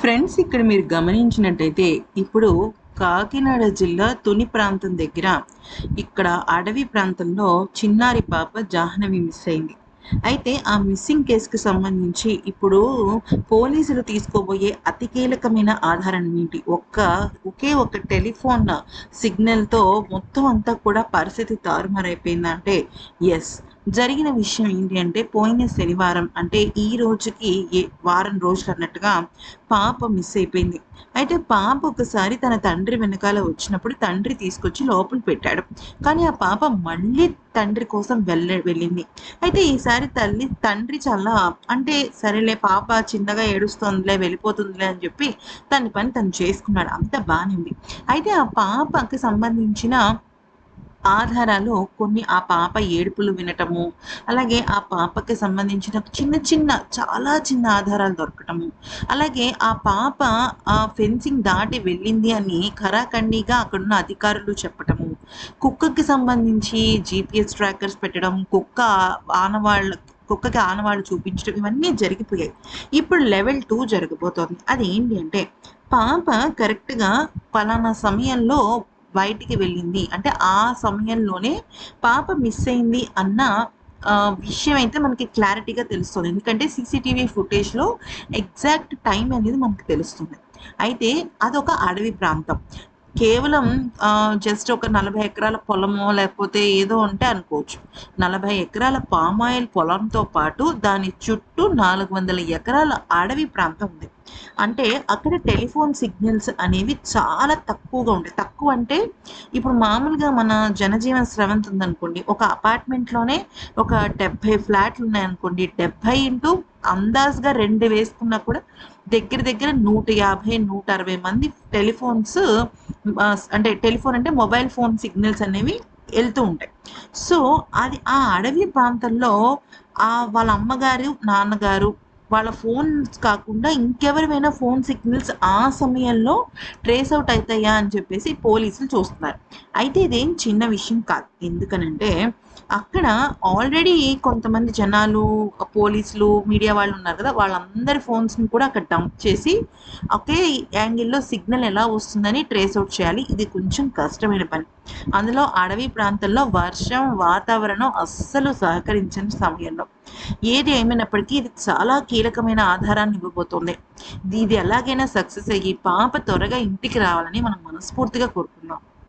Friends, ఇక్కడ మీరు గమనించినట్టయితే ఇప్పుడు కాకినాడ జిల్లా తుని ప్రాంతం దగ్గర ఇక్కడ అడవి ప్రాంతంలో చిన్నారి పాప జాహ్నవి మిస్ అయింది. అయితే ఆ మిస్సింగ్ కేసుకి సంబంధించి ఇప్పుడు పోలీసులు తీసుకోబోయే అతి కీలకమైన ఆధారం ఏంటి? ఒకే ఒక టెలిఫోన్ సిగ్నల్‌తో మొత్తం అంతా కూడా పరిస్థితి తారుమారైపోయిందంటే యెస్. జరిగిన విషయం ఏంటి అంటే పోయిన శనివారం అంటే ఈ రోజుకి వారం రోజులు అన్నట్టుగా పాప మిస్ అయిపోయింది. అయితే పాప ఒకసారి తన తండ్రి వెనకాల వచ్చినప్పుడు తండ్రి తీసుకొచ్చి లోపల పెట్టాడు. కానీ ఆ పాప మళ్ళీ తండ్రి కోసం వెళ్ళింది. అయితే ఈసారి తండ్రి చాలా అంటే సరేలే పాప చిన్నగా ఏడుస్తోందిలే, వెళ్ళిపోతుందిలే అని చెప్పి తన పని తను చేసుకున్నాడు. అంతా బానే ఉంది. అయితే ఆ పాపకి సంబంధించిన ఆధారాలు కొన్ని ఆ పాప ఏడుపులు వినటము, అలాగే ఆ పాపకి సంబంధించిన చిన్న చిన్న చాలా చిన్న ఆధారాలు దొరకటము, అలాగే ఆ పాప ఫెన్సింగ్ దాటి వెళ్ళింది అని ఖరాఖండిగా అక్కడున్న అధికారులు చెప్పటము, కుక్కకి సంబంధించి జీపీఎస్ ట్రాకర్స్ పెట్టడం, కుక్కకి ఆనవాళ్ళు చూపించడం ఇవన్నీ జరిగిపోయాయి. ఇప్పుడు లెవెల్ 2 జరగబోతోంది. అదేంటి అంటే పాప కరెక్ట్‌గా పలానా సమయంలో బయటికి వెళ్ళింది. అంటే ఆ సమయంలోనే పాప మిస్ అయింది అన్న విషయం అయితే మనకి క్లారిటీగా తెలుస్తుంది. ఎందుకంటే సీసీటీవీ ఫుటేజ్‌లో ఎగ్జాక్ట్ టైం అనేది మనకు తెలుస్తుంది. అయితే అదొక అడవి ప్రాంతం. కేవలం జస్ట్ ఒక 40 ఎకరాల పొలమో లేకపోతే ఏదో ఉంటే అనుకోవచ్చు. 40 ఎకరాల పామాయిల్ పొలంతో పాటు దాని చుట్టూ 400 ఎకరాల అడవి ప్రాంతం ఉంది. అంటే అక్కడ టెలిఫోన్ సిగ్నల్స్ అనేవి చాలా తక్కువగా ఉంటాయి. తక్కువ అంటే ఇప్పుడు మామూలుగా మన జనజీవన స్రవంతి ఉందనుకోండి. ఒక అపార్ట్మెంట్‌లోనే ఒక 70 ఫ్లాట్లు ఉన్నాయనుకోండి. 70 ఇంటూ అందాజుగా 2 వేసుకున్నా కూడా దగ్గర దగ్గర 150, 160 మంది టెలిఫోన్స్ అంటే టెలిఫోన్ అంటే మొబైల్ ఫోన్ సిగ్నల్స్ అనేవి ఎళ్తూ ఉంటాయి. సో, అది ఆ అడవి ప్రాంతంలో వాళ్ళ అమ్మగారు, నాన్నగారు వాళ్ళ ఫోన్స్ కాకుండా ఇంకెవరివైనా ఫోన్ సిగ్నల్స్ ఆ సమయంలో ట్రేస్ ఔట్ అయితాయా అని చెప్పేసి పోలీసులు చూస్తున్నారు. అయితే ఇదేం చిన్న విషయం కాదు. ఎందుకనంటే అక్కడ ఆల్రెడీ కొంతమంది జనాలు, పోలీసులు, మీడియా వాళ్ళు ఉన్నారు కదా! వాళ్ళందరి ఫోన్స్‌ని కూడా అక్కడ డంప్ చేసి ఒకే యాంగిల్‌లో సిగ్నల్ ఎలా వస్తుందని ట్రేస్ ఔట్ చేయాలి. ఇది కొంచెం కష్టమైన పని. అందులో అడవి ప్రాంతంలో వర్షం, వాతావరణం అస్సలు సహకరించని సమయంలో. ఏది ఏమైనప్పటికీ ఇది చాలా కీలకమైన ఆధారాన్ని ఇవ్వబోతోంది. ఇది ఎలాగైనా సక్సెస్ అయ్యి పాప త్వరగా ఇంటికి రావాలని మనం మనస్ఫూర్తిగా కోరుకుందాం.